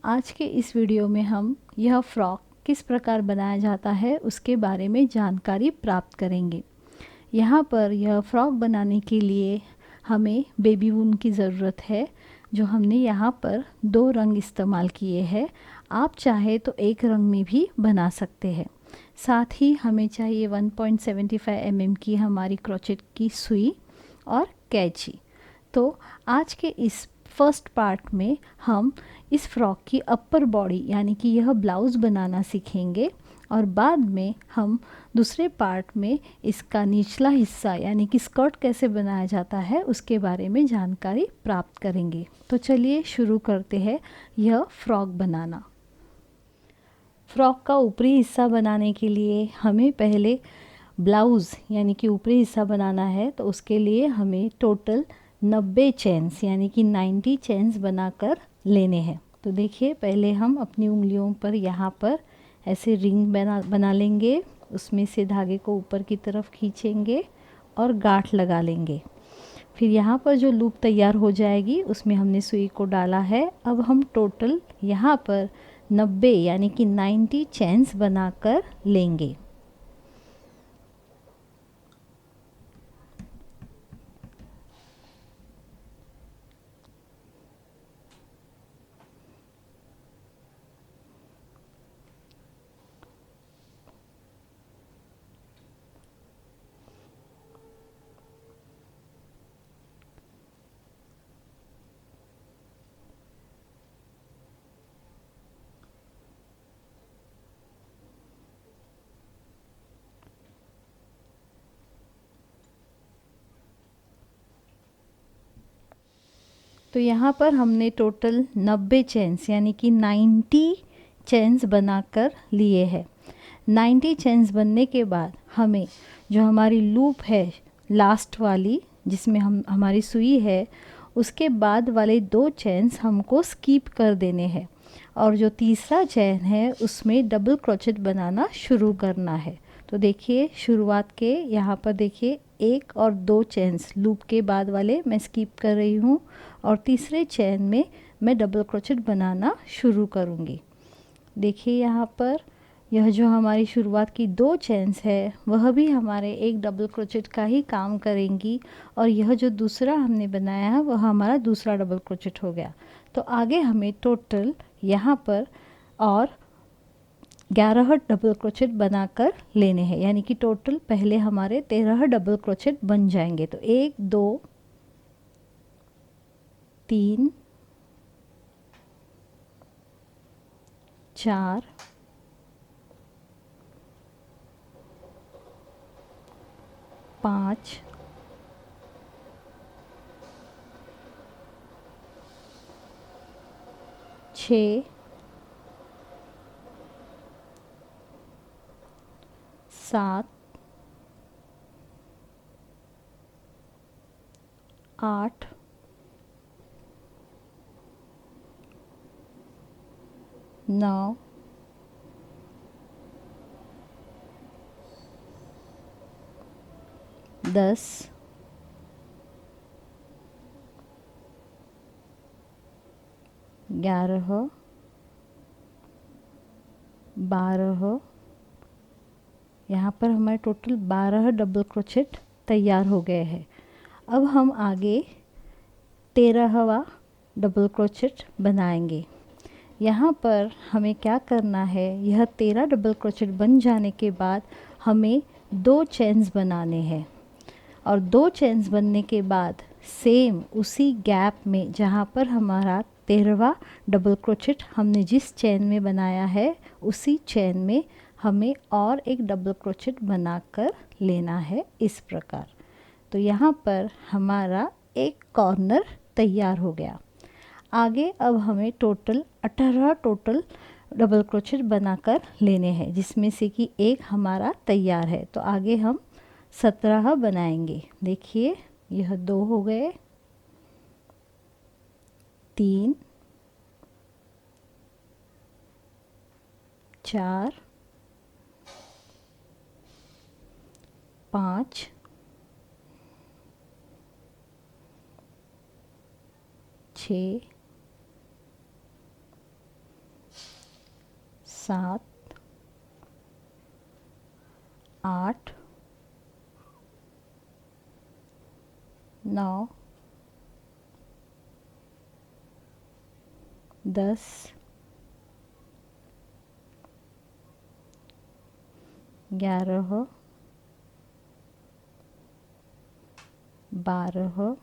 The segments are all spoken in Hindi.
आज के इस वीडियो में हम यह फ्रॉक किस प्रकार बनाया जाता है उसके बारे में जानकारी प्राप्त करेंगे। यहाँ पर यह फ्रॉक बनाने के लिए हमें बेबी वूल की ज़रूरत है, जो हमने यहाँ पर 2 रंग इस्तेमाल किए हैं। आप चाहे तो एक रंग में भी बना सकते हैं। साथ ही हमें चाहिए 1.75 mm की हमारी क्रोचेट की सुई और कैंची। तो आज के इस फर्स्ट पार्ट में हम इस फ्रॉक की अपर बॉडी यानी कि यह ब्लाउज़ बनाना सीखेंगे और बाद में हम दूसरे पार्ट में इसका निचला हिस्सा यानी कि स्कर्ट कैसे बनाया जाता है उसके बारे में जानकारी प्राप्त करेंगे। तो चलिए शुरू करते हैं यह फ्रॉक बनाना। फ्रॉक का ऊपरी हिस्सा बनाने के लिए हमें पहले ब्लाउज़ यानी कि ऊपरी हिस्सा बनाना है, तो उसके लिए हमें टोटल 90 चेन्स यानी कि 90 चेन्स बनाकर लेने हैं। तो देखिए, पहले हम अपनी उंगलियों पर यहाँ पर ऐसे रिंग बना लेंगे, उसमें से धागे को ऊपर की तरफ खींचेंगे और गांठ लगा लेंगे। फिर यहाँ पर जो लूप तैयार हो जाएगी उसमें हमने सुई को डाला है। अब हम टोटल यहाँ पर 90 यानी कि 90 चेन्स बनाकर लेंगे। तो यहाँ पर हमने टोटल 90 चेन्स यानी कि 90 चेन्स बनाकर लिए हैं। 90 चेन्स बनने के बाद हमें जो हमारी लूप है लास्ट वाली, जिसमें हमारी सुई है, उसके बाद वाले 2 चेन्स हमको स्किप कर देने हैं और जो तीसरा चेन है उसमें डबल क्रोचेट बनाना शुरू करना है। तो देखिए, शुरुआत के यहाँ पर देखिए 1 और 2 चेन्स लूप के बाद वाले मैं स्किप कर रही हूँ और तीसरे चेन में मैं डबल क्रोचेट बनाना शुरू करूँगी। देखिए, यहाँ पर यह जो हमारी शुरुआत की 2 चेन्स है वह भी हमारे एक डबल क्रोचेट का ही काम करेंगी और यह जो दूसरा हमने बनाया है वह हमारा दूसरा डबल क्रोचेट हो गया। तो आगे हमें टोटल यहाँ पर और 11 डबल क्रोचेट बनाकर लेने हैं, यानी कि टोटल पहले हमारे 13 डबल क्रोचेट बन जाएंगे। तो 1 2 3 4 5 6 7 8 9 10 11 12। यहाँ पर हमारे टोटल 12 डबल क्रोचेट तैयार हो गए हैं। अब हम आगे 13वां डबल क्रोचेट बनाएंगे। यहाँ पर हमें क्या करना है, यह 13 डबल क्रोचेट बन जाने के बाद हमें 2 चेन्स बनाने हैं और 2 चेन्स बनने के बाद सेम उसी गैप में जहाँ पर हमारा 13वां डबल क्रोचेट हमने जिस चेन में बनाया है उसी चेन में हमें और एक डबल क्रोचेट बनाकर लेना है इस प्रकार। तो यहाँ पर हमारा एक कॉर्नर तैयार हो गया। आगे अब हमें टोटल 18 टोटल डबल क्रोचेट बनाकर लेने हैं, जिसमें से कि एक हमारा तैयार है। तो आगे हम 17 बनाएंगे। देखिए, यह 2 हो गए, 3 4 5 6 6 7 8 9 10 11 12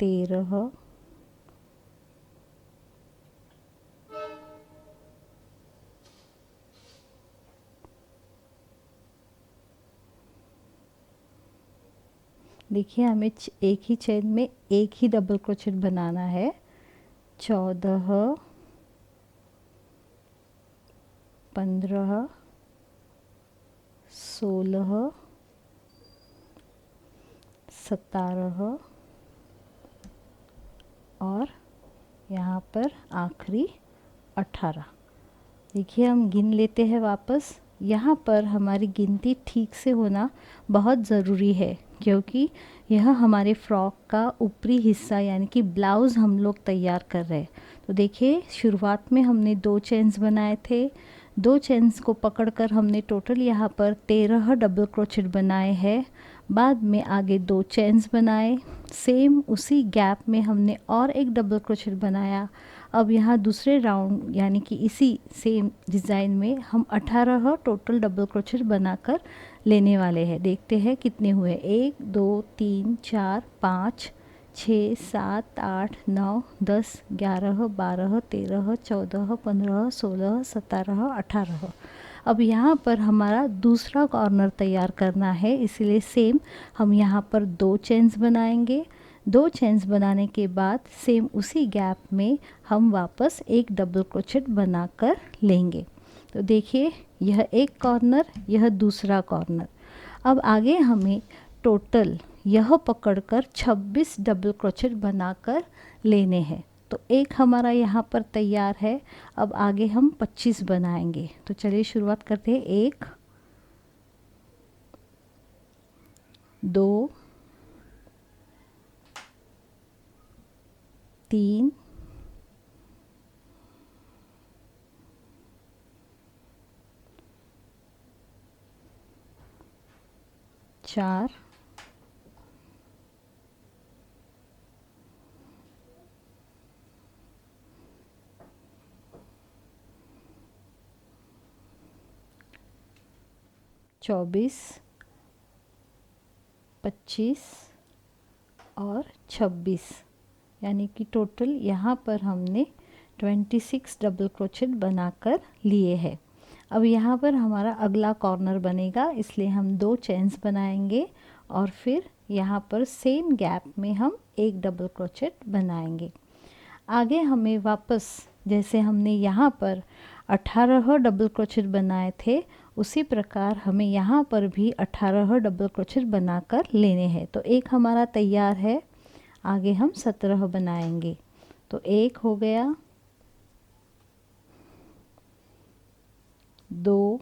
13 देखिए हमें एक ही चेन में एक ही डबल क्रोचेट बनाना है। 14 15 16 17 और यहाँ पर आखिरी 18। देखिए हम गिन लेते हैं वापस। यहाँ पर हमारी गिनती ठीक से होना बहुत ज़रूरी है, क्योंकि यह हमारे फ्रॉक का ऊपरी हिस्सा यानी कि ब्लाउज़ हम लोग तैयार कर रहे हैं। तो देखिए शुरुआत में हमने 2 चेन्स बनाए थे। 2 चेन्स को पकड़कर हमने टोटल यहाँ पर 13 डबल क्रोचेट बनाए हैं। बाद में आगे 2 चेन्स बनाए, सेम उसी गैप में हमने और एक डबल क्रोचेट बनाया। अब यहाँ दूसरे राउंड यानी कि इसी सेम डिज़ाइन में हम 18 टोटल डबल क्रोचेट बनाकर लेने वाले हैं। देखते हैं कितने हुए। 1 2 3 4 5 6 7 8 9 10 11 12 13 14 15 16 17 18। अब यहाँ पर हमारा दूसरा कॉर्नर तैयार करना है, इसलिए सेम हम यहाँ पर 2 चेन्स बनाएंगे। 2 चेन्स बनाने के बाद सेम उसी गैप में हम वापस एक डबल क्रोचेट बनाकर लेंगे। तो देखिए यह एक कॉर्नर, यह दूसरा कॉर्नर। अब आगे हमें टोटल यह पकड़कर 26 डबल क्रोचेट बनाकर लेने हैं। तो एक हमारा यहाँ पर तैयार है। अब आगे हम 25 बनाएंगे। तो चलिए शुरुआत करते हैं। 1 2 3 4 24 25 और 26, यानी कि टोटल यहाँ पर हमने 26 डबल क्रोचेट बनाकर लिए हैं। अब यहाँ पर हमारा अगला कॉर्नर बनेगा, इसलिए हम 2 चेन्स बनाएंगे और फिर यहाँ पर सेम गैप में हम एक डबल क्रोचेट बनाएंगे। आगे हमें वापस जैसे हमने यहाँ पर 18 डबल क्रोचेट बनाए थे, उसी प्रकार हमें यहाँ पर भी 18 डबल क्रोचेट बनाकर लेने हैं। तो एक हमारा तैयार है। आगे हम 17 बनाएंगे। तो 1 हो गया, 2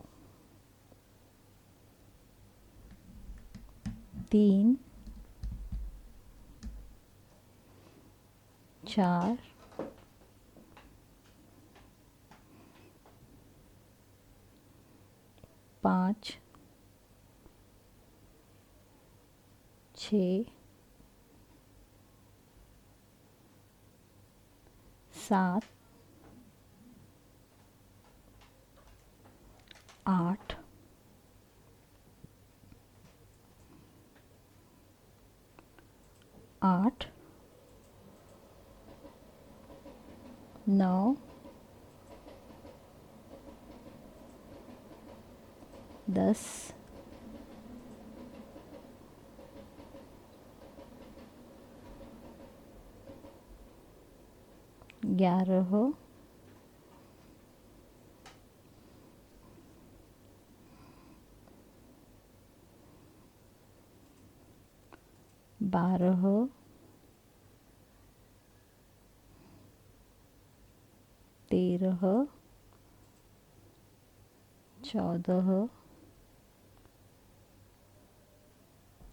3 4 5 6 7 8 8 9 10 11 12 13 14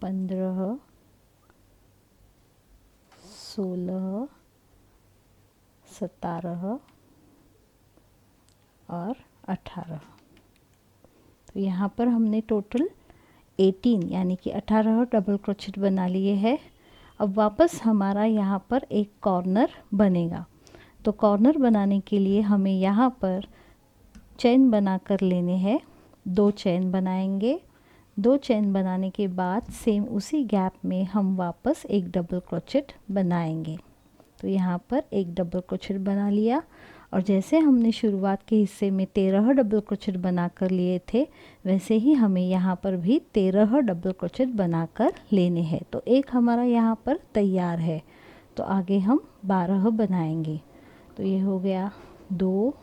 15 16, 17 और 18। तो यहाँ पर हमने टोटल 18 यानी कि 18 डबल क्रोचेट बना लिए हैं। अब वापस हमारा यहाँ पर एक कॉर्नर बनेगा। तो कॉर्नर बनाने के लिए हमें यहाँ पर चेन बना कर लेने हैं। 2 चेन बनाएंगे। 2 चेन बनाने के बाद सेम उसी गैप में हम वापस एक डबल क्रोचेट बनाएंगे। तो यहाँ पर एक डबल क्रोचेट बना लिया और जैसे हमने शुरुआत के हिस्से में 13 डबल क्रोचेट बना कर लिए थे, वैसे ही हमें यहाँ पर भी 13 डबल क्रोचेट बना कर लेने हैं। तो एक हमारा यहाँ पर तैयार है। तो आगे हम 12 बनाएंगे। तो ये हो गया 2,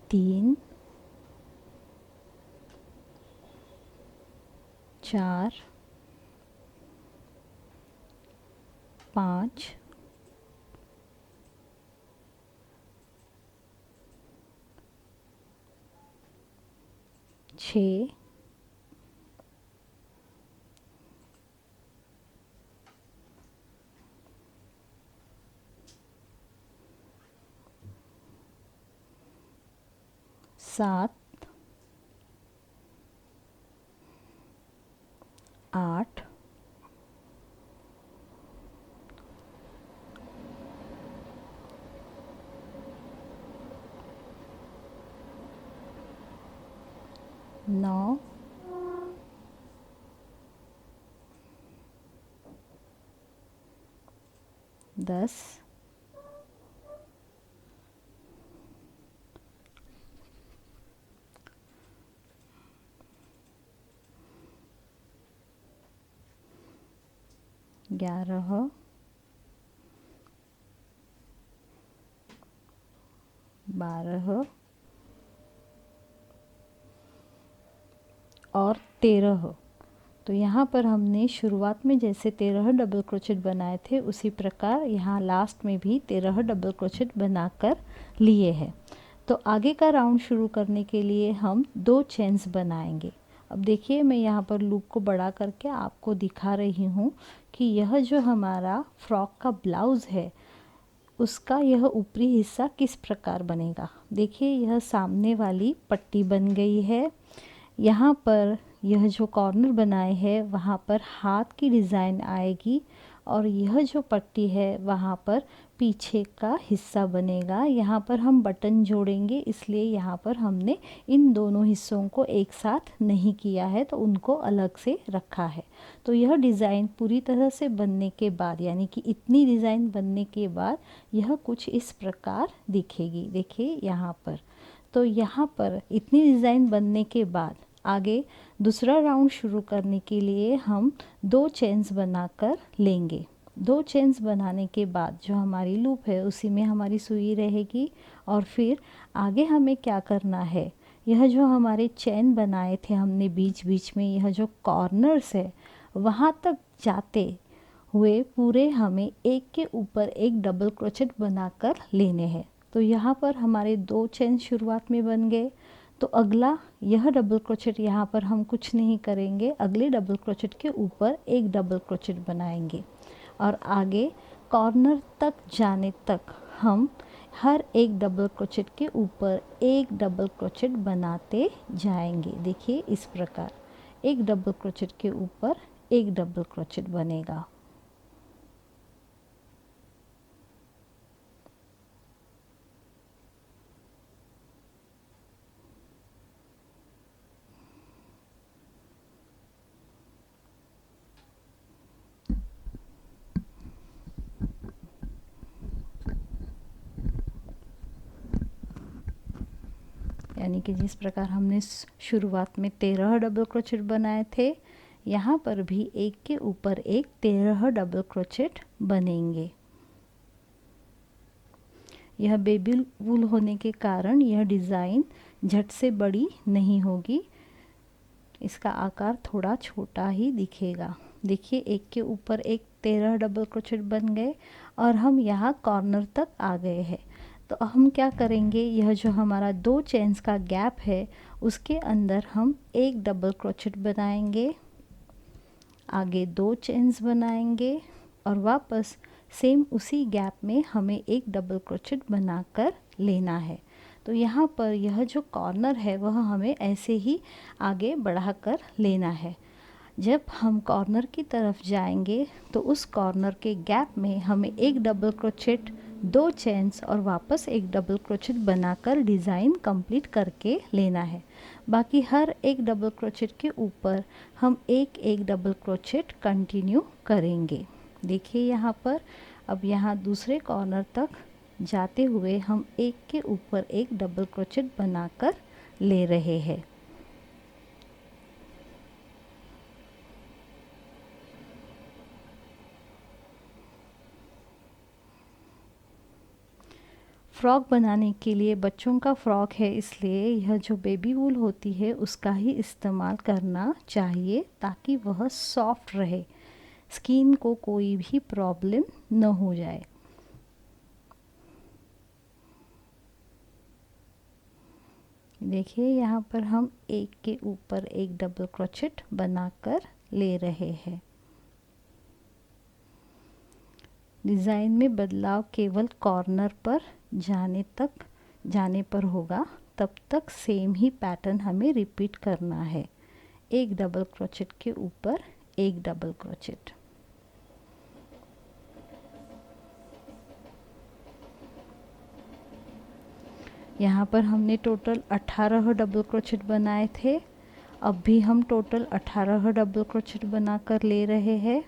3, 4, 5, 6, 7, 8, 9, 10, 11, 12 और 13। तो यहाँ पर हमने शुरुआत में जैसे 13 डबल क्रोचेट बनाए थे, उसी प्रकार यहाँ लास्ट में भी 13 डबल क्रोचेट बनाकर लिए हैं। तो आगे का राउंड शुरू करने के लिए हम 2 चेन्स बनाएंगे। अब देखिए, मैं यहाँ पर लूप को बड़ा करके आपको दिखा रही हूँ कि यह जो हमारा फ्रॉक का ब्लाउज़ है, उसका यह ऊपरी हिस्सा किस प्रकार बनेगा। देखिए, यह सामने वाली पट्टी बन गई है। यहाँ पर यह जो कॉर्नर बनाए हैं वहाँ पर हाथ की डिज़ाइन आएगी और यह जो पट्टी है वहाँ पर पीछे का हिस्सा बनेगा। यहाँ पर हम बटन जोड़ेंगे, इसलिए यहाँ पर हमने इन दोनों हिस्सों को एक साथ नहीं किया है, तो उनको अलग से रखा है। तो यह डिज़ाइन पूरी तरह से बनने के बाद, यानी कि इतनी डिज़ाइन बनने के बाद यह कुछ इस प्रकार दिखेगी। देखिए यहाँ पर, तो यहाँ पर इतनी डिज़ाइन बनने के बाद आगे दूसरा राउंड शुरू करने के लिए हम 2 चेन्स बनाकर लेंगे। 2 चेन्स बनाने के बाद जो हमारी लूप है उसी में हमारी सुई रहेगी। और फिर आगे हमें क्या करना है, यह जो हमारे चेन बनाए थे हमने बीच बीच में, यह जो कॉर्नर्स है वहाँ तक जाते हुए पूरे हमें एक के ऊपर एक डबल क्रोचेट बनाकर लेने हैं। तो यहाँ पर हमारे 2 चेन शुरुआत में बन गए। तो अगला यह डबल क्रोचेट यहाँ पर हम कुछ नहीं करेंगे, अगले डबल क्रोचेट के ऊपर एक डबल क्रोचेट बनाएंगे और आगे कॉर्नर तक जाने तक हम हर एक डबल क्रोचेट के ऊपर एक डबल क्रोचेट बनाते जाएंगे। देखिए इस प्रकार एक डबल क्रोचेट के ऊपर एक डबल क्रोचेट बनेगा। यानी कि जिस प्रकार हमने शुरुआत में 13 डबल क्रोचेट बनाए थे, यहाँ पर भी एक के ऊपर एक 13 डबल क्रोचेट बनेंगे। यह बेबी वूल होने के कारण यह डिज़ाइन झट से बड़ी नहीं होगी, इसका आकार थोड़ा छोटा ही दिखेगा। देखिए एक के ऊपर एक 13 डबल क्रोचेट बन गए और हम यहाँ कॉर्नर तक आ गए हैं। तो हम क्या करेंगे, यह जो हमारा 2 चेन्स का गैप है उसके अंदर हम एक डबल क्रोचेट बनाएंगे। आगे 2 चेन्स बनाएंगे और वापस सेम उसी गैप में हमें एक डबल क्रोचेट बनाकर लेना है। तो यहाँ पर यह जो कॉर्नर है वह हमें ऐसे ही आगे बढ़ाकर लेना है। जब हम कॉर्नर की तरफ जाएंगे तो उस कॉर्नर के गैप में हमें एक डबल क्रोचेट, 2 चेन्स और वापस एक डबल क्रोचेट बनाकर डिज़ाइन कंप्लीट करके लेना है। बाकी हर एक डबल क्रोचेट के ऊपर हम एक एक डबल क्रोचेट कंटिन्यू करेंगे। देखिए यहाँ पर अब यहाँ दूसरे कॉर्नर तक जाते हुए हम एक के ऊपर एक डबल क्रोचेट बनाकर ले रहे हैं। फ्रॉक बनाने के लिए, बच्चों का फ्रॉक है इसलिए यह जो बेबी वूल होती है उसका ही इस्तेमाल करना चाहिए ताकि वह सॉफ्ट रहे, स्किन को कोई भी प्रॉब्लम न हो जाए। देखिए यहाँ पर हम एक के ऊपर एक डबल क्रोचेट बनाकर ले रहे हैं। डिज़ाइन में बदलाव केवल कॉर्नर पर जाने पर होगा, तब तक सेम ही पैटर्न हमें रिपीट करना है। एक डबल क्रोचेट के ऊपर एक डबल क्रोचेट। यहाँ पर हमने टोटल 18 डबल क्रोचेट बनाए थे। अब भी हम टोटल 18 डबल क्रोचेट बनाकर ले रहे हैं।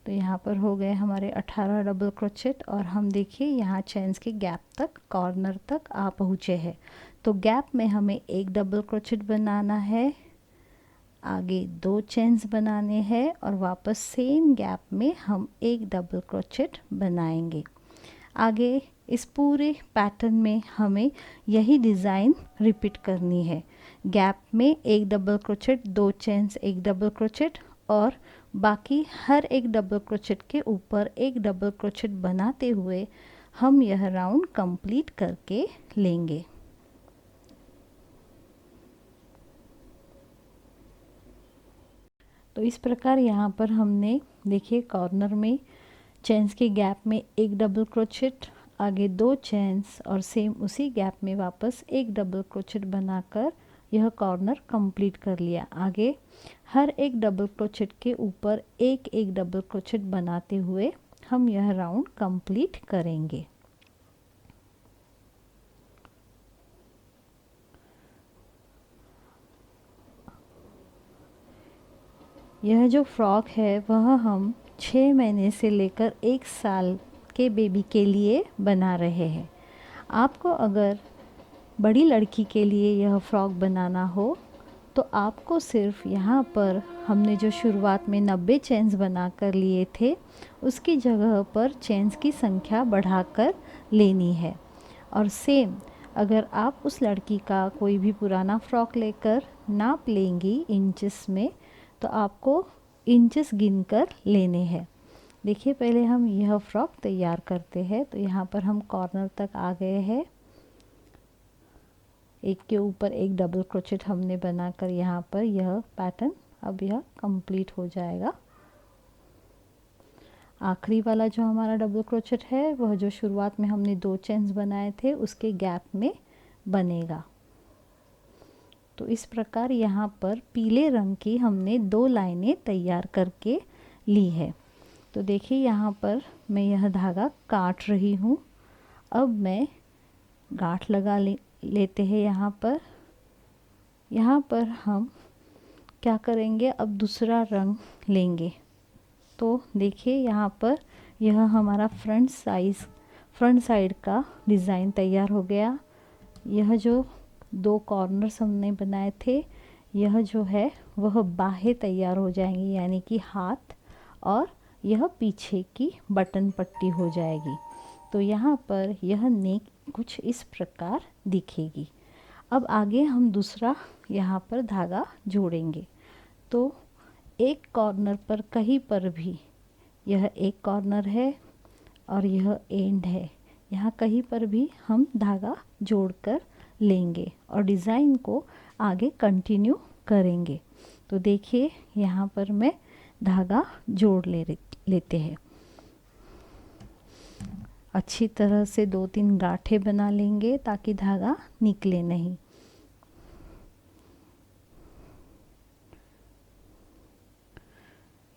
तो यहाँ पर हो गए हमारे 18 डबल क्रोचेट और हम देखिए यहाँ चेन्स के गैप तक, कॉर्नर तक आ पहुँचे हैं। तो गैप में हमें एक डबल क्रोचेट बनाना है, आगे 2 चेन्स बनाने हैं और वापस सेम गैप में हम एक डबल क्रोचेट बनाएंगे। आगे इस पूरे पैटर्न में हमें यही डिज़ाइन रिपीट करनी है। गैप में एक डबल क्रोचेट, 2 चेन्स, एक डबल क्रोचेट और बाकी हर एक डबल क्रोचेट के ऊपर एक डबल क्रोचेट बनाते हुए हम यह राउंड कंप्लीट करके लेंगे। तो इस प्रकार यहाँ पर हमने देखिए कॉर्नर में चेन्स के गैप में एक डबल क्रोचेट, आगे 2 चेन्स और सेम उसी गैप में वापस एक डबल क्रोचेट बनाकर यह कॉर्नर कंप्लीट कर लिया। आगे हर एक डबल क्रोचेट के ऊपर एक एक डबल क्रोचेट बनाते हुए हम यह राउंड कंप्लीट करेंगे। यह जो फ्रॉक है वह हम 6 महीने से लेकर 1 साल के बेबी के लिए बना रहे हैं। आपको अगर बड़ी लड़की के लिए यह फ्रॉक बनाना हो तो आपको सिर्फ यहाँ पर हमने जो शुरुआत में 90 चेन्स बना कर लिए थे उसकी जगह पर चेन्स की संख्या बढ़ाकर लेनी है। और सेम अगर आप उस लड़की का कोई भी पुराना फ्रॉक लेकर नाप लेंगी इंचेस में तो आपको इंचेस गिनकर लेने हैं। देखिए पहले हम यह फ्रॉक तैयार करते हैं। तो यहाँ पर हम कॉर्नर तक आ गए हैं। एक के ऊपर एक डबल क्रोचेट हमने बनाकर यहाँ पर यह पैटर्न अब यह कंप्लीट हो जाएगा। आखिरी वाला जो हमारा डबल क्रोचेट है वह जो शुरुआत में हमने 2 चेन्स बनाए थे उसके गैप में बनेगा। तो इस प्रकार यहाँ पर पीले रंग की हमने 2 लाइनें तैयार करके ली है। तो देखिए यहाँ पर मैं यह धागा काट रही हूँ। अब मैं गांठ लगा लेते हैं। यहाँ पर हम क्या करेंगे, अब दूसरा रंग लेंगे। तो देखिए यहाँ पर यह हमारा फ्रंट साइड का डिज़ाइन तैयार हो गया। यह जो 2 कॉर्नर्स हमने बनाए थे यह जो है वह बाहें तैयार हो जाएंगी, यानी कि हाथ, और यह पीछे की बटन पट्टी हो जाएगी। तो यहाँ पर यह नेक कुछ इस प्रकार दिखेगी। अब आगे हम दूसरा यहाँ पर धागा जोड़ेंगे। तो एक कॉर्नर पर कहीं पर भी, यह एक कॉर्नर है, और यह एंड है। यहाँ कहीं पर भी हम धागा जोड़कर लेंगे और डिज़ाइन को आगे कंटिन्यू करेंगे। तो देखिए यहाँ पर मैं धागा जोड़ लेते हैं। अच्छी तरह से 2-3 गांठें बना लेंगे ताकि धागा निकले नहीं।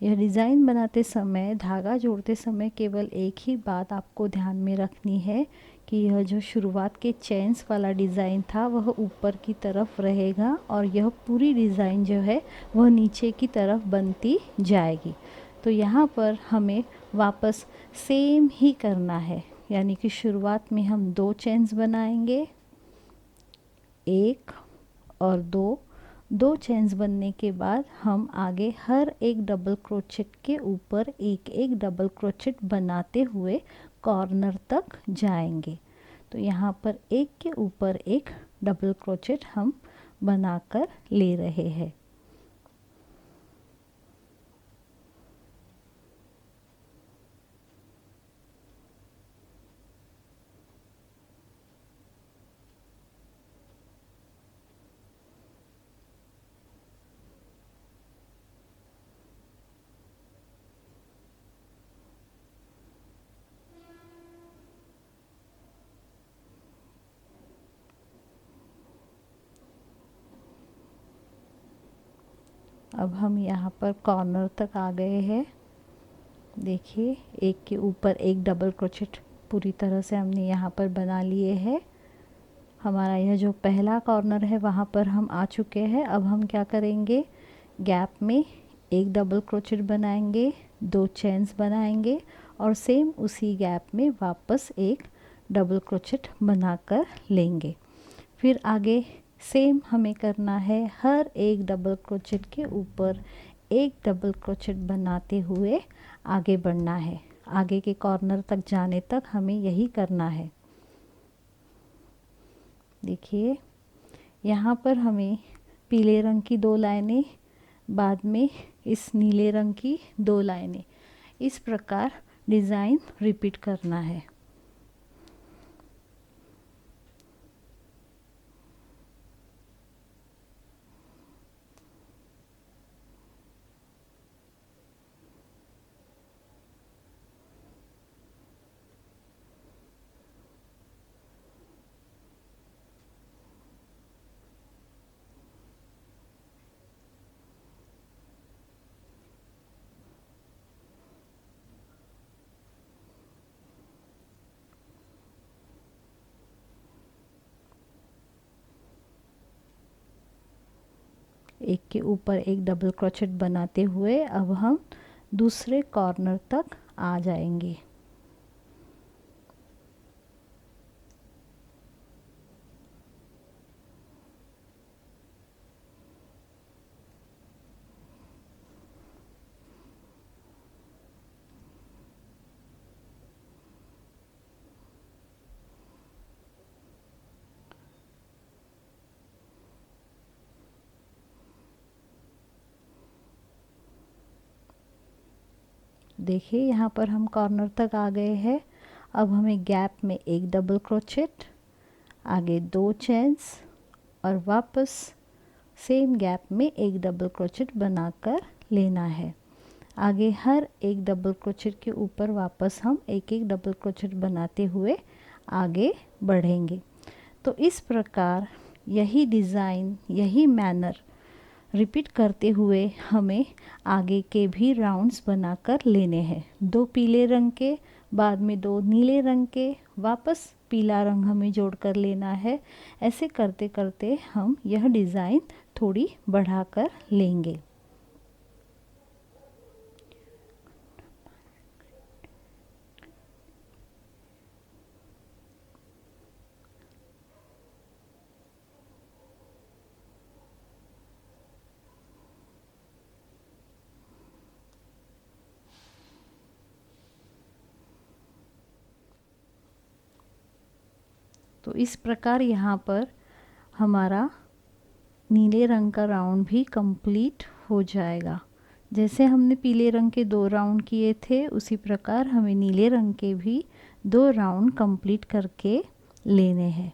यह डिज़ाइन बनाते समय, धागा जोड़ते समय केवल एक ही बात आपको ध्यान में रखनी है कि यह जो शुरुआत के चेन्स वाला डिज़ाइन था वह ऊपर की तरफ रहेगा और यह पूरी डिज़ाइन जो है वह नीचे की तरफ बनती जाएगी। तो यहाँ पर हमें वापस सेम ही करना है, यानी कि शुरुआत में हम 2 चेन्स बनाएंगे, 1 और 2 चेन्स बनने के बाद हम आगे हर एक डबल क्रोचेट के ऊपर एक एक डबल क्रोचेट बनाते हुए कॉर्नर तक जाएंगे। तो यहाँ पर एक के ऊपर एक डबल क्रोचेट हम बनाकर ले रहे हैं। अब हम यहाँ पर कॉर्नर तक आ गए हैं। देखिए एक के ऊपर एक डबल क्रोचेट पूरी तरह से हमने यहाँ पर बना लिए हैं। हमारा यह जो पहला कॉर्नर है वहाँ पर हम आ चुके हैं। अब हम क्या करेंगे, गैप में एक डबल क्रोचेट बनाएंगे, 2 चेन्स बनाएंगे और सेम उसी गैप में वापस एक डबल क्रोचेट बनाकर लेंगे। फिर आगे सेम हमें करना है, हर एक डबल क्रोचेट के ऊपर एक डबल क्रोचेट बनाते हुए आगे बढ़ना है। आगे के कॉर्नर तक जाने तक हमें यही करना है। देखिए यहाँ पर हमें पीले रंग की 2 लाइनें, बाद में इस नीले रंग की 2 लाइनें, इस प्रकार डिज़ाइन रिपीट करना है। एक के ऊपर एक डबल क्रोचेट बनाते हुए अब हम दूसरे कॉर्नर तक आ जाएंगे। देखिए यहाँ पर हम कॉर्नर तक आ गए हैं। अब हमें गैप में एक डबल क्रोचेट, आगे 2 चेन्स और वापस सेम गैप में एक डबल क्रोचेट बनाकर लेना है। आगे हर एक डबल क्रोचेट के ऊपर वापस हम एक एक डबल क्रोचेट बनाते हुए आगे बढ़ेंगे। तो इस प्रकार यही डिज़ाइन, यही मैनर रिपीट करते हुए हमें आगे के भी राउंड्स बनाकर लेने हैं। 2 पीले रंग के, बाद में 2 नीले रंग के, वापस पीला रंग हमें जोड़कर लेना है। ऐसे करते करते हम यह डिज़ाइन थोड़ी बढ़ाकर लेंगे। तो इस प्रकार यहाँ पर हमारा नीले रंग का राउंड भी कंप्लीट हो जाएगा। जैसे हमने पीले रंग के 2 राउंड किए थे उसी प्रकार हमें नीले रंग के भी 2 राउंड कंप्लीट करके लेने हैं।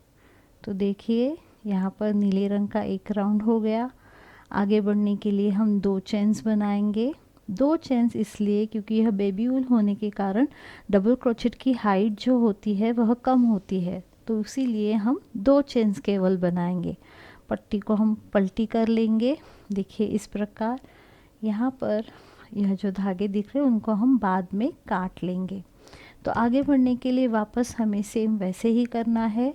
तो देखिए यहाँ पर नीले रंग का एक राउंड हो गया। आगे बढ़ने के लिए हम 2 चेन्स बनाएंगे। 2 चेन्स इसलिए क्योंकि यह बेबी वूल होने के कारण डबल क्रोचेट की हाइट जो होती है वह कम होती है, तो इसीलिए हम 2 चेन्स केवल बनाएंगे। पट्टी को हम पलटी कर लेंगे। देखिए इस प्रकार यहाँ पर यह जो धागे दिख रहे हैं उनको हम बाद में काट लेंगे। तो आगे बढ़ने के लिए वापस हमें सेम वैसे ही करना है।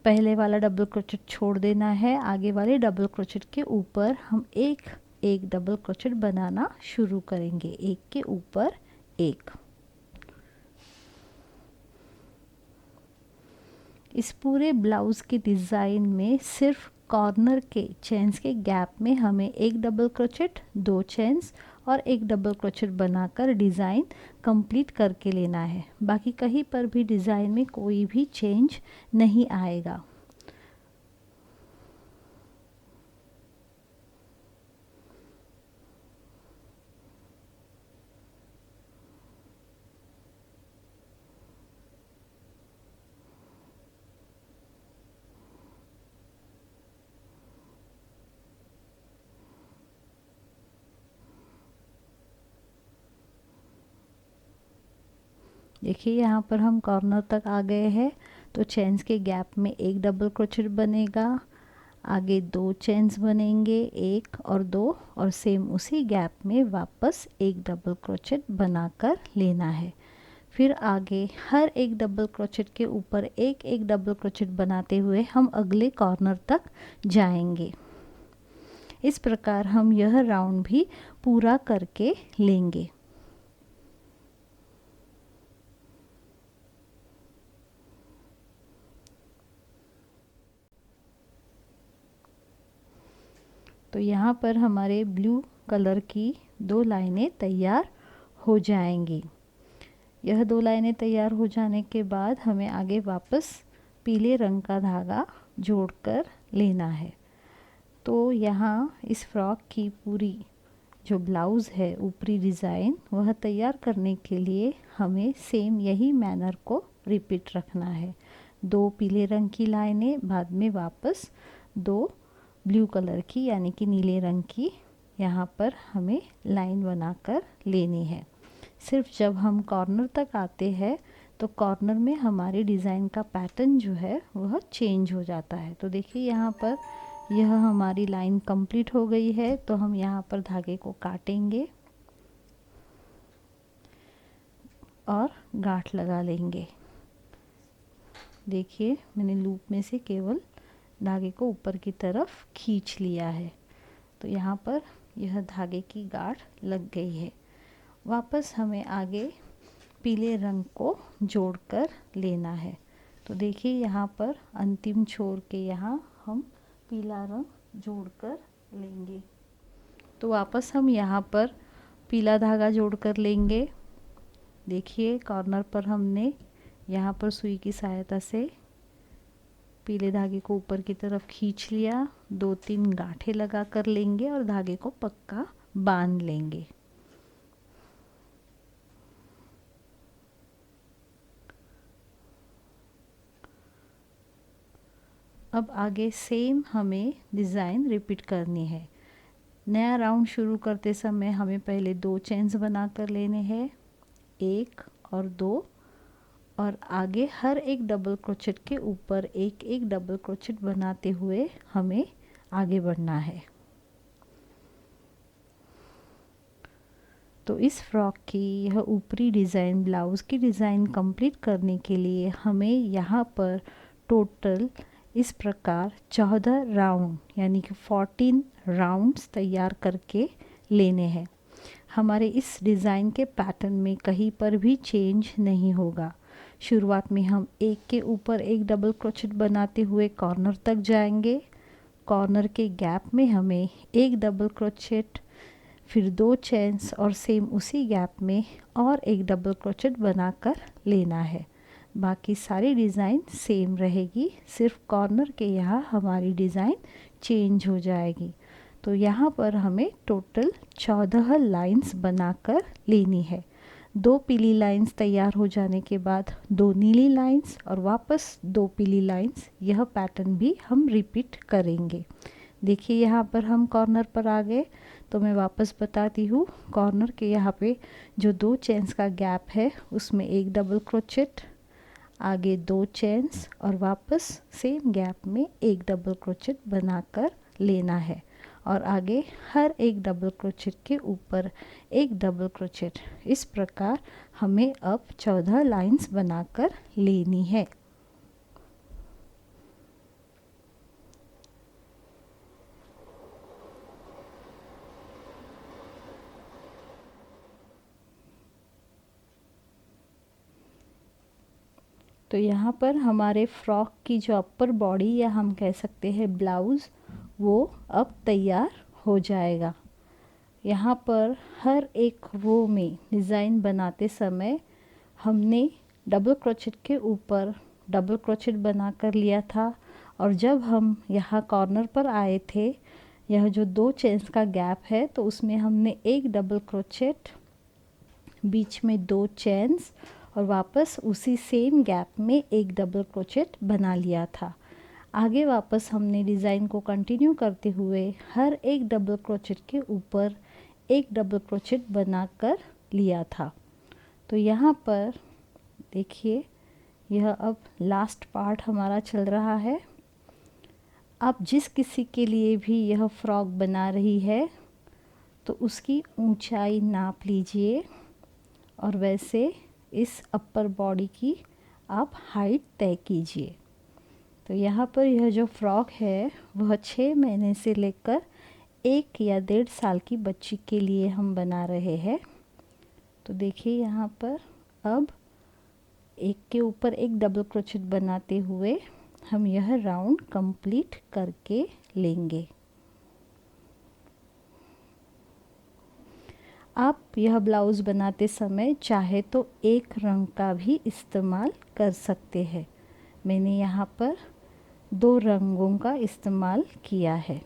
पहले वाला डबल क्रोचेट छोड़ देना है। आगे वाले डबल क्रोचेट के ऊपर हम एक एक डबल क्रोचेट बनाना शुरू करेंगे, एक के ऊपर एक। इस पूरे ब्लाउज़ के डिज़ाइन में सिर्फ कॉर्नर के चेन्स के गैप में हमें एक डबल क्रोचेट, 2 चेन्स और एक डबल क्रोचेट बनाकर डिज़ाइन कंप्लीट करके लेना है। बाकी कहीं पर भी डिज़ाइन में कोई भी चेंज नहीं आएगा। देखिए यहाँ पर हम कॉर्नर तक आ गए हैं। तो चेन्स के गैप में एक डबल क्रोचेट बनेगा, आगे 2 चेन्स बनेंगे, 1 और 2, और सेम उसी गैप में वापस एक डबल क्रोचेट बनाकर लेना है। फिर आगे हर एक डबल क्रोचेट के ऊपर एक एक डबल क्रोचेट बनाते हुए हम अगले कॉर्नर तक जाएंगे। इस प्रकार हम यह राउंड भी पूरा करके लेंगे। तो यहाँ पर हमारे ब्लू कलर की 2 लाइनें तैयार हो जाएंगी। यह 2 लाइनें तैयार हो जाने के बाद हमें आगे वापस पीले रंग का धागा जोड़कर लेना है। तो यहाँ इस फ्रॉक की पूरी जो ब्लाउज़ है ऊपरी डिज़ाइन वह तैयार करने के लिए हमें सेम यही मैनर को रिपीट रखना है। 2 पीले रंग की लाइनें, बाद में वापस 2 ब्लू कलर की यानी कि नीले रंग की यहाँ पर हमें लाइन बनाकर लेनी है। सिर्फ जब हम कॉर्नर तक आते हैं तो कॉर्नर में हमारे डिज़ाइन का पैटर्न जो है वह चेंज हो जाता है। तो देखिए यहाँ पर यह हमारी लाइन कंप्लीट हो गई है। तो हम यहाँ पर धागे को काटेंगे और गांठ लगा लेंगे। देखिए मैंने लूप में से केवल धागे को ऊपर की तरफ खींच लिया है। तो यहाँ पर यह धागे की गांठ लग गई है। वापस हमें आगे पीले रंग को जोड़कर लेना है। तो देखिए यहाँ पर अंतिम छोर के यहाँ हम पीला रंग जोड़कर लेंगे। तो वापस हम यहाँ पर पीला धागा जोड़कर लेंगे। देखिए कॉर्नर पर हमने यहाँ पर सुई की सहायता से पीले धागे को ऊपर की तरफ खींच लिया। 2-3 गांठें लगा कर लेंगे और धागे को पक्का बांध लेंगे। अब आगे सेम हमें डिज़ाइन रिपीट करनी है। नया राउंड शुरू करते समय हमें पहले 2 चेन्स बना कर लेने हैं, 1 और 2, और आगे हर एक डबल क्रोचेट के ऊपर एक एक डबल क्रोचेट बनाते हुए हमें आगे बढ़ना है। तो इस फ्रॉक की यह ऊपरी डिज़ाइन ब्लाउज़ की डिज़ाइन कंप्लीट करने के लिए हमें यहाँ पर टोटल इस प्रकार 14 राउंड यानी कि 14 राउंड्स तैयार करके लेने हैं। हमारे इस डिज़ाइन के पैटर्न में कहीं पर भी चेंज नहीं होगा। शुरुआत में हम एक के ऊपर एक डबल क्रोचेट बनाते हुए कॉर्नर तक जाएंगे। कॉर्नर के गैप में हमें एक डबल क्रोचेट, फिर 2 चेन्स और सेम उसी गैप में और एक डबल क्रोचेट बनाकर लेना है। बाकी सारी डिज़ाइन सेम रहेगी, सिर्फ कॉर्नर के यहाँ हमारी डिज़ाइन चेंज हो जाएगी। तो यहाँ पर हमें टोटल 14 लाइंस बनाकर लेनी है। 2 पीली लाइंस तैयार हो जाने के बाद 2 नीली लाइंस और वापस 2 पीली लाइंस, यह पैटर्न भी हम रिपीट करेंगे। देखिए यहाँ पर हम कॉर्नर पर आ गए, तो मैं वापस बताती हूँ। कॉर्नर के यहाँ पे जो 2 चेन्स का गैप है उसमें एक डबल क्रोचेट, आगे 2 चेन्स और वापस सेम गैप में एक डबल क्रोचेट बनाकर लेना है और आगे हर एक डबल क्रोचेट के ऊपर एक डबल क्रोचेट। इस प्रकार हमें अब 14 लाइंस बनाकर लेनी है। तो यहाँ पर हमारे फ्रॉक की जो अपर बॉडी या हम कह सकते हैं ब्लाउज़, वो अब तैयार हो जाएगा। यहाँ पर हर एक रो में डिज़ाइन बनाते समय हमने डबल क्रोचेट के ऊपर डबल क्रोचेट बना कर लिया था और जब हम यहाँ कॉर्नर पर आए थे, यह जो 2 चेन्स का गैप है तो उसमें हमने एक डबल क्रोचेट, बीच में 2 चेन्स और वापस उसी सेम गैप में एक डबल क्रोचेट बना लिया था। आगे वापस हमने डिज़ाइन को कंटिन्यू करते हुए हर एक डबल क्रोचेट के ऊपर एक डबल क्रोचेट बनाकर लिया था। तो यहाँ पर देखिए, यह अब लास्ट पार्ट हमारा चल रहा है। आप जिस किसी के लिए भी यह फ्रॉक बना रही है तो उसकी ऊंचाई नाप लीजिए और वैसे इस अपर बॉडी की आप हाइट तय कीजिए। तो यहाँ पर यह जो फ्रॉक है वह 6 महीने से लेकर 1 या 1.5 साल की बच्ची के लिए हम बना रहे हैं। तो देखिए यहाँ पर अब एक के ऊपर एक डबल क्रोचेट बनाते हुए हम यह राउंड कंप्लीट करके लेंगे। आप यह ब्लाउज़ बनाते समय चाहे तो एक रंग का भी इस्तेमाल कर सकते हैं। मैंने यहाँ पर 2 रंगों का इस्तेमाल किया है।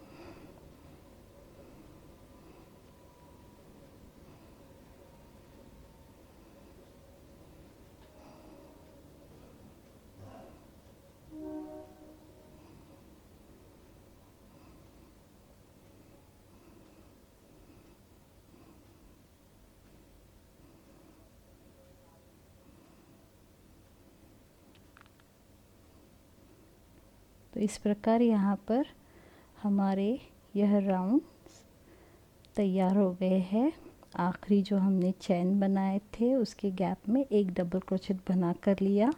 तो इस प्रकार यहाँ पर हमारे यह राउंड तैयार हो गए हैं। आखिरी जो हमने चैन बनाए थे उसके गैप में एक डबल क्रोचेट बना कर लिया,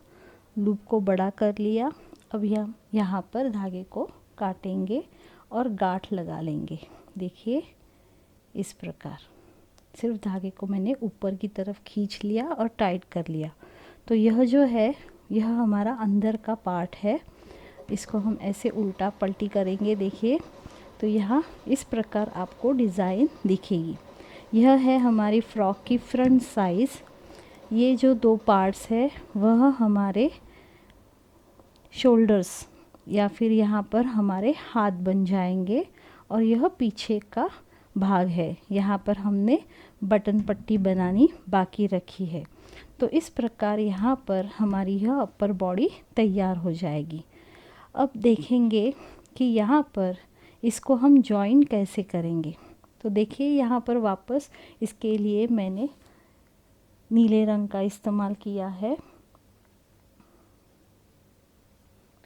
लूप को बड़ा कर लिया। अब यहाँ पर धागे को काटेंगे और गांठ लगा लेंगे। देखिए इस प्रकार सिर्फ धागे को मैंने ऊपर की तरफ खींच लिया और टाइट कर लिया। तो यह जो है यह हमारा अंदर का पार्ट है। इसको हम ऐसे उल्टा पलटी करेंगे। देखिए तो यहाँ इस प्रकार आपको डिज़ाइन दिखेगी। यह है हमारी फ़्रॉक की फ्रंट साइज़। ये जो 2 पार्ट्स है वह हमारे शोल्डर्स या फिर यहाँ पर हमारे हाथ बन जाएंगे और यह पीछे का भाग है। यहाँ पर हमने बटन पट्टी बनानी बाकी रखी है। तो इस प्रकार यहाँ पर हमारी यह अपर बॉडी तैयार हो जाएगी। अब देखेंगे कि यहाँ पर इसको हम जॉइन कैसे करेंगे। तो देखिए यहाँ पर वापस इसके लिए मैंने नीले रंग का इस्तेमाल किया है।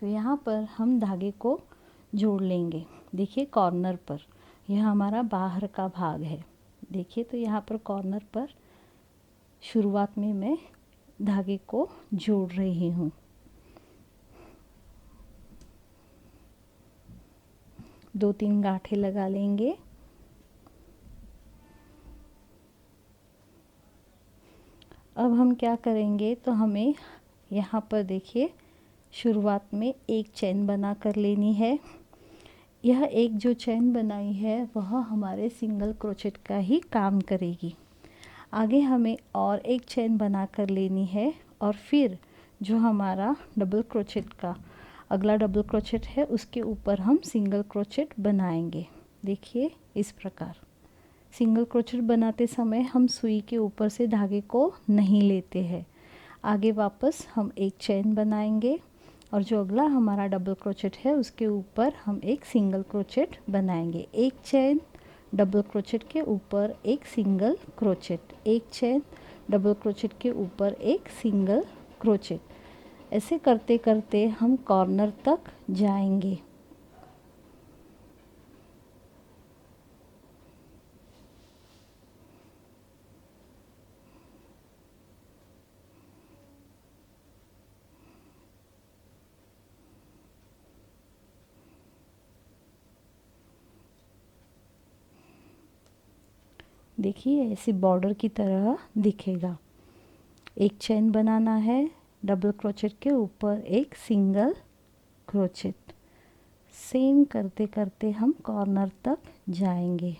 तो यहाँ पर हम धागे को जोड़ लेंगे। देखिए कॉर्नर पर यह हमारा बाहर का भाग है। देखिए तो यहाँ पर कॉर्नर पर शुरुआत में मैं धागे को जोड़ रही हूँ। दो तीन गांठें लगा लेंगे। अब हम क्या करेंगे, तो हमें यहाँ पर देखिए शुरुआत में एक चेन बना कर लेनी है। यह एक जो चेन बनाई है वह हमारे सिंगल क्रोचेट का ही काम करेगी। आगे हमें और एक चेन बना कर लेनी है और फिर जो हमारा डबल क्रोचेट का अगला डबल क्रोचेट है उसके ऊपर हम सिंगल क्रोचेट बनाएंगे। देखिए इस प्रकार। सिंगल क्रोचेट बनाते समय हम सुई के ऊपर से धागे को नहीं लेते हैं। आगे वापस हम एक चेन बनाएंगे और जो अगला हमारा डबल क्रोचेट है उसके ऊपर हम एक सिंगल क्रोचेट बनाएंगे। एक चेन, डबल क्रोचेट के ऊपर एक सिंगल क्रोचेट, एक चेन, डबल क्रोचेट के ऊपर एक सिंगल क्रोचेट। ऐसे करते करते हम कॉर्नर तक जाएंगे। देखिए ऐसे बॉर्डर की तरह दिखेगा। एक चेन बनाना है, डबल क्रोचेट के ऊपर एक सिंगल क्रोचेट। सेम करते करते हम कॉर्नर तक जाएंगे।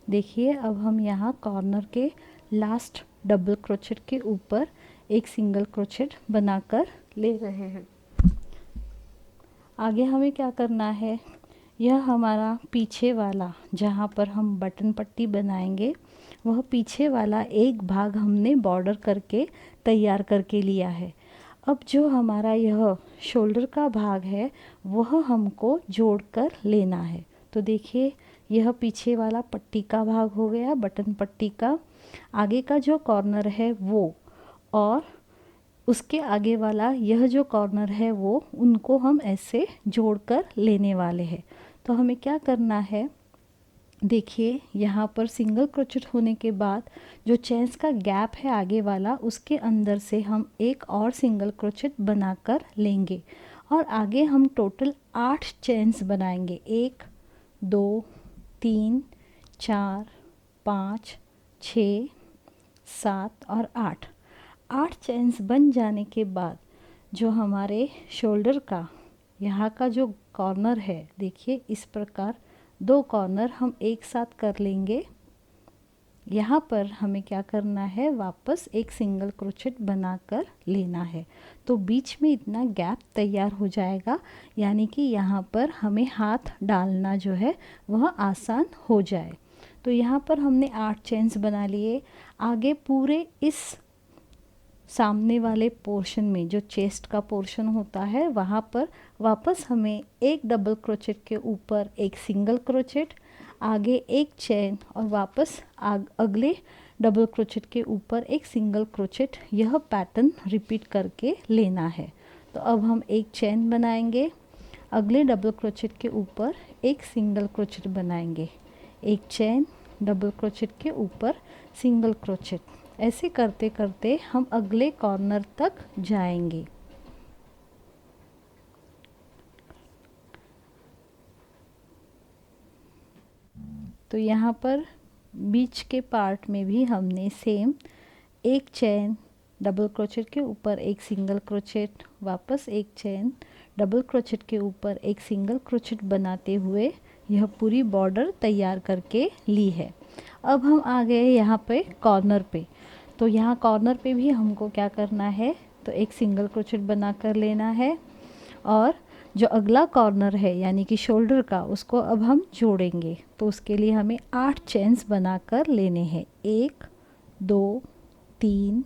देखिए अब हम यहाँ कॉर्नर के लास्ट डबल क्रोचेट के ऊपर एक सिंगल क्रोचेट बनाकर ले रहे हैं। आगे हमें क्या करना है, यह हमारा पीछे वाला जहाँ पर हम बटन पट्टी बनाएंगे वह पीछे वाला एक भाग हमने बॉर्डर करके तैयार करके लिया है। अब जो हमारा यह शोल्डर का भाग है वह हमको जोड़कर लेना है। तो देखिए यह पीछे वाला पट्टी का भाग हो गया, बटन पट्टी का। आगे का जो कॉर्नर है वो और उसके आगे वाला यह जो कॉर्नर है वो, उनको हम ऐसे जोड़कर लेने वाले हैं। तो हमें क्या करना है, देखिए यहाँ पर सिंगल क्रोचेट होने के बाद जो चेन्स का गैप है आगे वाला, उसके अंदर से हम एक और सिंगल क्रोचेट बनाकर लेंगे और आगे हम टोटल 8 चेन्स बनाएंगे। 1 2 3 4 5 6 7 और 8 चेन्स बन जाने के बाद जो हमारे शोल्डर का यहाँ का जो कॉर्नर है, देखिए इस प्रकार 2 कॉर्नर हम एक साथ कर लेंगे। यहाँ पर हमें क्या करना है, वापस एक सिंगल क्रोचेट बनाकर लेना है। तो बीच में इतना गैप तैयार हो जाएगा, यानी कि यहाँ पर हमें हाथ डालना जो है वह आसान हो जाए। तो यहाँ पर हमने 8 चेन्स बना लिए। आगे पूरे इस सामने वाले पोर्शन में जो चेस्ट का पोर्शन होता है वहाँ पर वापस हमें एक डबल क्रोचेट के ऊपर एक सिंगल क्रोचेट, आगे एक चेन और वापस अगले डबल क्रोचेट के ऊपर एक सिंगल क्रोचेट, यह पैटर्न रिपीट करके लेना है। तो अब हम एक चेन बनाएंगे, अगले डबल क्रोचेट के ऊपर एक सिंगल क्रोचेट बनाएंगे, एक चेन, डबल क्रोचेट के ऊपर सिंगल क्रोचेट। ऐसे करते करते हम अगले कॉर्नर तक जाएंगे। तो यहाँ पर बीच के पार्ट में भी हमने सेम एक चेन, डबल क्रोचेट के ऊपर एक सिंगल क्रोचेट, वापस एक चेन, डबल क्रोचेट के ऊपर एक सिंगल क्रोचेट बनाते हुए यह पूरी बॉर्डर तैयार करके ली है। अब हम आ गए यहाँ पे कॉर्नर पे। तो यहाँ कॉर्नर पे भी हमको क्या करना है, तो एक सिंगल क्रोचेट बना कर लेना है और जो अगला कॉर्नर है यानी कि शोल्डर का, उसको अब हम जोड़ेंगे। तो उसके लिए हमें 8 चेन्स बनाकर लेने हैं। 1 2 3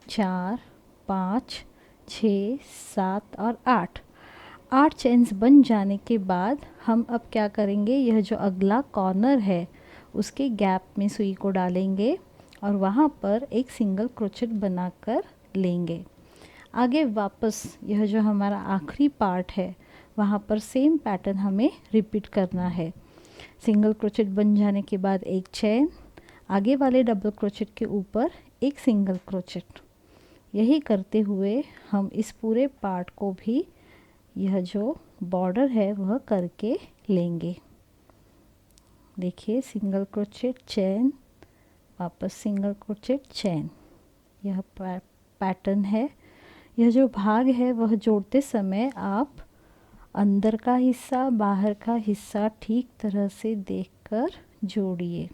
4 5 6 7 और 8 चेन्स बन जाने के बाद हम अब क्या करेंगे, यह जो अगला कॉर्नर है उसके गैप में सुई को डालेंगे और वहाँ पर एक सिंगल क्रोचेट बनाकर लेंगे। आगे वापस यह जो हमारा आखिरी पार्ट है वहाँ पर सेम पैटर्न हमें रिपीट करना है। सिंगल क्रोचेट बन जाने के बाद एक चेन, आगे वाले डबल क्रोचेट के ऊपर एक सिंगल क्रोचेट। यही करते हुए हम इस पूरे पार्ट को भी यह जो बॉर्डर है वह करके लेंगे। देखिए, सिंगल क्रोचेट चेन, वापस सिंगल क्रोचेट चेन, यह पैटर्न है। यह जो भाग है वह जोड़ते समय आप अंदर का हिस्सा बाहर का हिस्सा ठीक तरह से देखकर जोड़िए।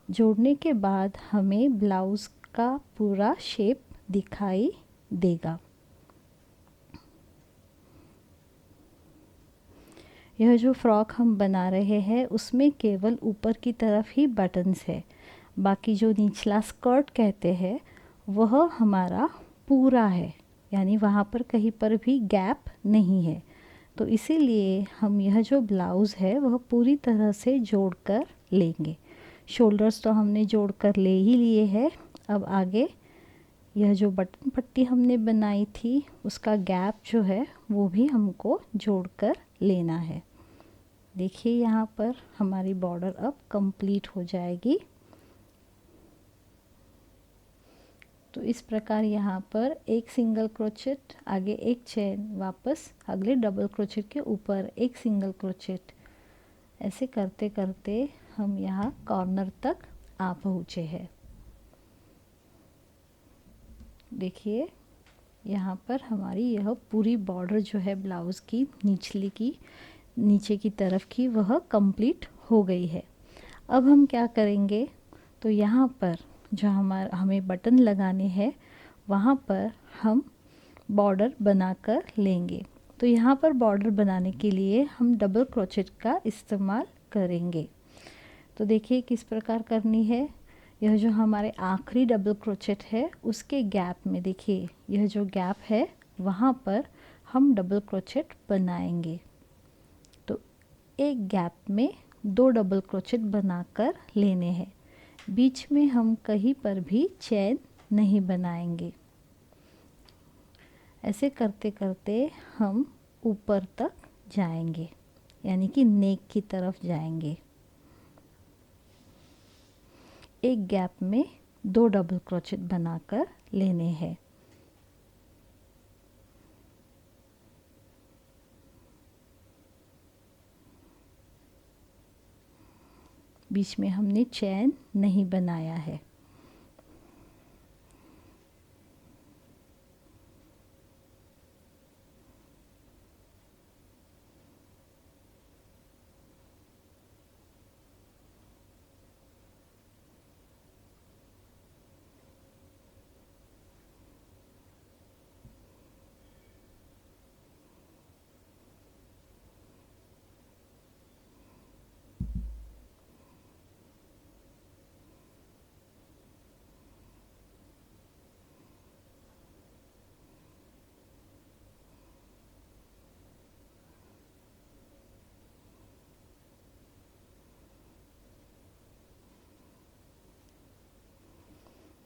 जोड़ने के बाद हमें ब्लाउज़ का पूरा शेप दिखाई देगा। यह जो फ्रॉक हम बना रहे हैं उसमें केवल ऊपर की तरफ ही बटन्स है, बाकी जो निचला स्कर्ट कहते हैं वह हमारा पूरा है, यानी वहाँ पर कहीं पर भी गैप नहीं है। तो इसीलिए हम यह जो ब्लाउज़ है वह पूरी तरह से जोड़ कर लेंगे। शोल्डर्स तो हमने जोड़ कर ले ही लिए हैं। अब आगे यह जो बटन पट्टी हमने बनाई थी उसका गैप जो है वो भी हमको जोड़ कर लेना है। देखिए, यहाँ पर हमारी बॉर्डर अब कंप्लीट हो जाएगी। तो इस प्रकार यहाँ पर एक सिंगल क्रोचेट, आगे एक चेन, वापस अगले डबल क्रोचेट के ऊपर एक सिंगल क्रोचेट, ऐसे करते करते हम यहाँ कॉर्नर तक आ पहुँचे हैं। देखिए, यहाँ पर हमारी यह पूरी बॉर्डर जो है ब्लाउज़ की नीचे की तरफ की वह कंप्लीट हो गई है। अब हम क्या करेंगे, तो यहाँ पर जो हमें बटन लगाने हैं वहाँ पर हम बॉर्डर बनाकर लेंगे। तो यहाँ पर बॉर्डर बनाने के लिए हम डबल क्रोचेट का इस्तेमाल करेंगे। तो देखिए किस प्रकार करनी है। यह जो हमारे आखिरी डबल क्रोचेट है उसके गैप में, देखिए यह जो गैप है वहाँ पर हम डबल क्रोचेट बनाएंगे। तो एक गैप में 2 डबल क्रोचेट बनाकर लेने हैं। बीच में हम कहीं पर भी चेन नहीं बनाएंगे। ऐसे करते करते हम ऊपर तक जाएंगे, यानी कि नेक की तरफ जाएंगे। एक गैप में 2 डबल क्रोचेट बनाकर लेने हैं। बीच में हमने चेन नहीं बनाया है।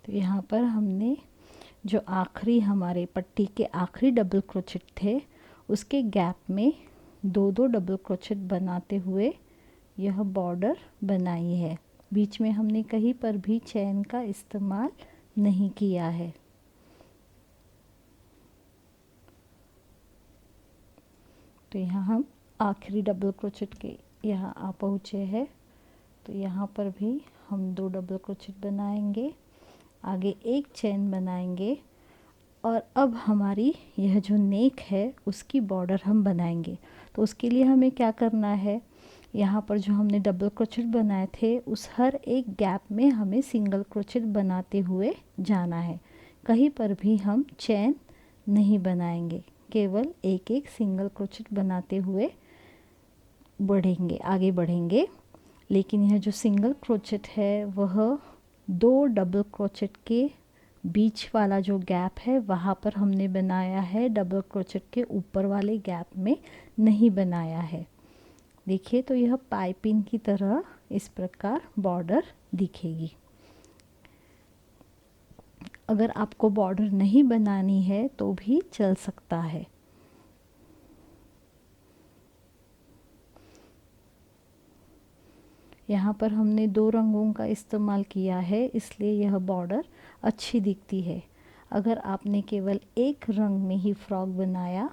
तो यहाँ पर हमने जो आखिरी हमारे पट्टी के आखिरी डबल क्रोचेट थे उसके गैप में 2-2 डबल क्रोचेट बनाते हुए यह बॉर्डर बनाई है। बीच में हमने कहीं पर भी चेन का इस्तेमाल नहीं किया है। तो यहाँ हम आखिरी डबल क्रोचेट के यहाँ आ पहुँचे हैं। तो यहाँ पर भी हम 2 डबल क्रोचेट बनाएंगे, आगे एक चेन बनाएंगे और अब हमारी यह जो नेक है उसकी बॉर्डर हम बनाएंगे। तो उसके लिए हमें क्या करना है, यहाँ पर जो हमने डबल क्रोचेट बनाए थे उस हर एक गैप में हमें सिंगल क्रोचेट बनाते हुए जाना है। कहीं पर भी हम चेन नहीं बनाएंगे, केवल एक एक सिंगल क्रोचेट बनाते हुए आगे बढ़ेंगे। लेकिन यह जो सिंगल क्रोचेट है वह 2 डबल क्रोचेट के बीच वाला जो गैप है वहाँ पर हमने बनाया है, डबल क्रोचेट के ऊपर वाले गैप में नहीं बनाया है। देखिए, तो यह पाइपिंग की तरह इस प्रकार बॉर्डर दिखेगी। अगर आपको बॉर्डर नहीं बनानी है तो भी चल सकता है। यहाँ पर हमने 2 रंगों का इस्तेमाल किया है, इसलिए यह बॉर्डर अच्छी दिखती है। अगर आपने केवल एक रंग में ही फ्रॉक बनाया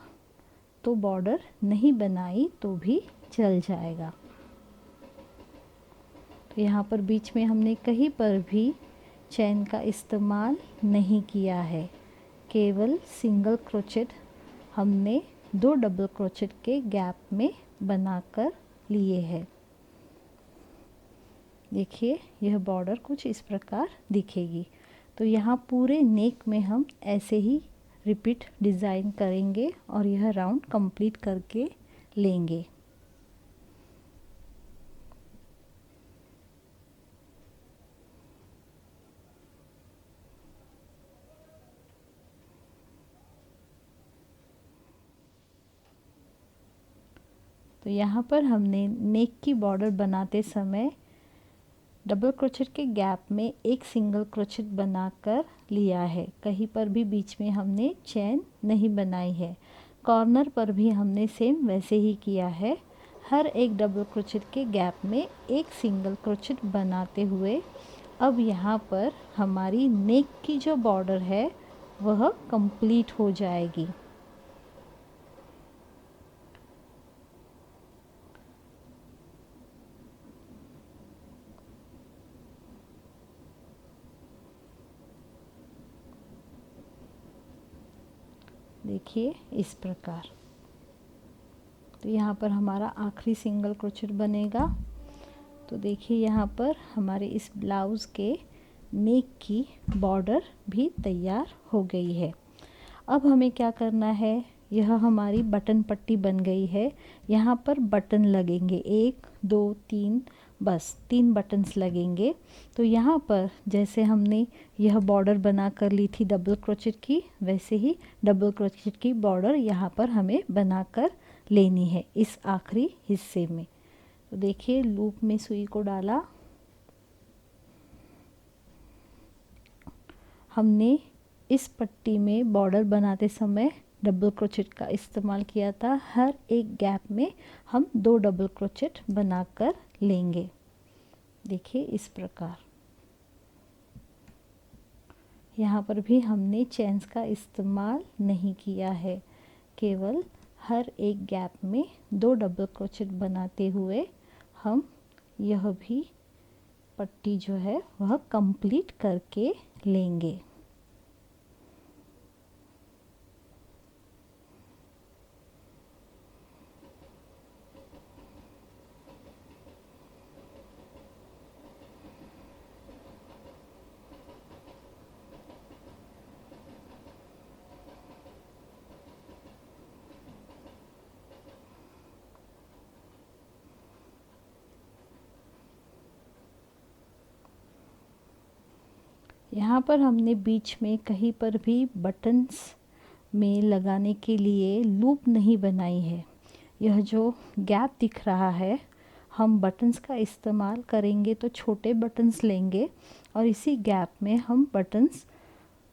तो बॉर्डर नहीं बनाई तो भी चल जाएगा। तो यहाँ पर बीच में हमने कहीं पर भी चैन का इस्तेमाल नहीं किया है, केवल सिंगल क्रोचेट हमने 2 डबल क्रोचेट के गैप में बनाकर लिए हैं। देखिए यह बॉर्डर कुछ इस प्रकार दिखेगी। तो यहाँ पूरे नेक में हम ऐसे ही रिपीट डिज़ाइन करेंगे और यह राउंड कंप्लीट करके लेंगे। तो यहाँ पर हमने नेक की बॉर्डर बनाते समय डबल क्रोचेट के गैप में एक सिंगल क्रोचेट बनाकर लिया है। कहीं पर भी बीच में हमने चैन नहीं बनाई है। कॉर्नर पर भी हमने सेम वैसे ही किया है। हर एक डबल क्रोचेट के गैप में एक सिंगल क्रोचेट बनाते हुए अब यहाँ पर हमारी नेक की जो बॉर्डर है वह कंप्लीट हो जाएगी। देखिए इस प्रकार। तो यहाँ पर हमारा आखिरी सिंगल क्रोचेट बनेगा। तो देखिए यहाँ पर हमारे इस ब्लाउज़ के नेक की बॉर्डर भी तैयार हो गई है। अब हमें क्या करना है, यह हमारी बटन पट्टी बन गई है। यहाँ पर बटन लगेंगे 1 2 3, बस 3 बटन्स लगेंगे। तो यहाँ पर जैसे हमने यह बॉर्डर बना कर ली थी डबल क्रोचेट की, वैसे ही डबल क्रोचेट की बॉर्डर यहाँ पर हमें बनाकर लेनी है इस आखिरी हिस्से में। तो देखिए लूप में सुई को डाला, हमने इस पट्टी में बॉर्डर बनाते समय डबल क्रोचेट का इस्तेमाल किया था। हर एक गैप में हम 2 डबल क्रोचेट बनाकर लेंगे। देखिए इस प्रकार। यहाँ पर भी हमने चेन्स का इस्तेमाल नहीं किया है, केवल हर एक गैप में 2 डबल क्रोचेट बनाते हुए हम यह भी पट्टी जो है वह कंप्लीट करके लेंगे। यहाँ पर हमने बीच में कहीं पर भी बटन्स में लगाने के लिए लूप नहीं बनाई है। यह जो गैप दिख रहा है, हम बटन्स का इस्तेमाल करेंगे तो छोटे बटन्स लेंगे और इसी गैप में हम बटन्स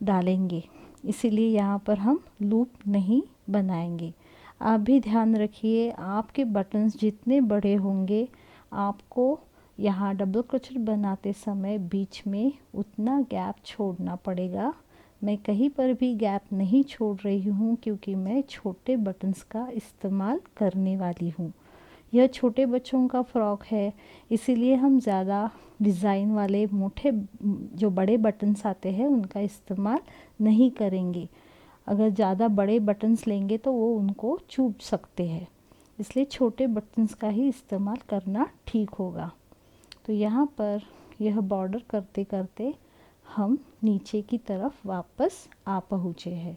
डालेंगे, इसीलिए यहाँ पर हम लूप नहीं बनाएंगे। आप भी ध्यान रखिए, आपके बटन्स जितने बड़े होंगे आपको यहाँ डबल क्रोचेट बनाते समय बीच में उतना गैप छोड़ना पड़ेगा। मैं कहीं पर भी गैप नहीं छोड़ रही हूँ क्योंकि मैं छोटे बटन्स का इस्तेमाल करने वाली हूँ। यह छोटे बच्चों का फ्रॉक है, इसीलिए हम ज़्यादा डिज़ाइन वाले मोटे जो बड़े बटन्स आते हैं उनका इस्तेमाल नहीं करेंगे। अगर ज़्यादा बड़े बटन्स लेंगे तो वो उनको चुभ सकते हैं, इसलिए छोटे बटन्स का ही इस्तेमाल करना ठीक होगा। तो यहाँ पर यह बॉर्डर करते करते हम नीचे की तरफ वापस आ पहुँचे हैं।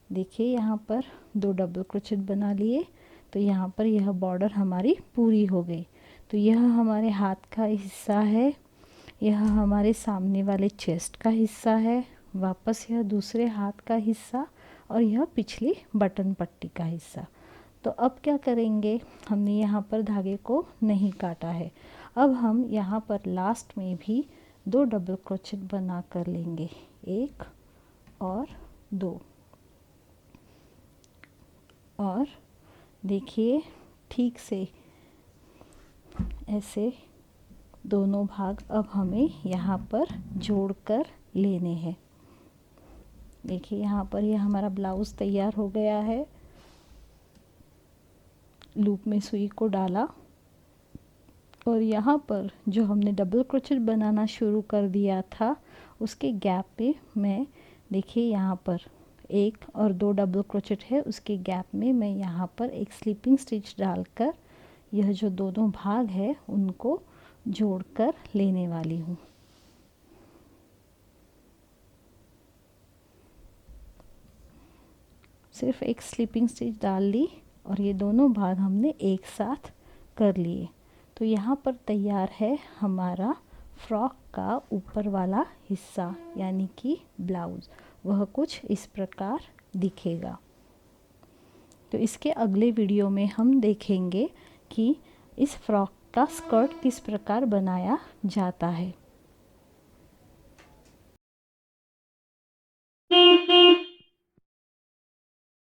देखिए यहाँ पर 2 डबल क्रोचेट बना लिए, तो यहाँ पर यह बॉर्डर हमारी पूरी हो गई। तो यह हमारे हाथ का हिस्सा है, यह हमारे सामने वाले चेस्ट का हिस्सा है, वापस यह दूसरे हाथ का हिस्सा और यह पिछली बटन पट्टी का हिस्सा। तो अब क्या करेंगे, हमने यहाँ पर धागे को नहीं काटा है। अब हम यहाँ पर लास्ट में भी 2 डबल क्रोचेट बना कर लेंगे, 1 और 2। और देखिए ठीक से ऐसे दोनों भाग अब हमें यहाँ पर जोड़कर लेने हैं। देखिए यहाँ पर ये हमारा ब्लाउज़ तैयार हो गया है। लूप में सुई को डाला और यहाँ पर जो हमने डबल क्रोचेट बनाना शुरू कर दिया था उसके गैप पे मैं देखिए यहाँ पर 1 और 2 डबल क्रोचेट है, उसके गैप में मैं यहाँ पर एक स्लिपिंग स्टिच डालकर यह जो दोनों भाग है उनको जोड़कर लेने वाली हूँ। सिर्फ एक स्लिपिंग स्टिच डाल ली और ये दोनों भाग हमने एक साथ कर लिए। तो यहाँ पर तैयार है हमारा फ्रॉक का ऊपर वाला हिस्सा यानी कि ब्लाउज़। वह कुछ इस प्रकार दिखेगा। तो इसके अगले वीडियो में हम देखेंगे कि इस फ्रॉक का स्कर्ट किस प्रकार बनाया जाता है।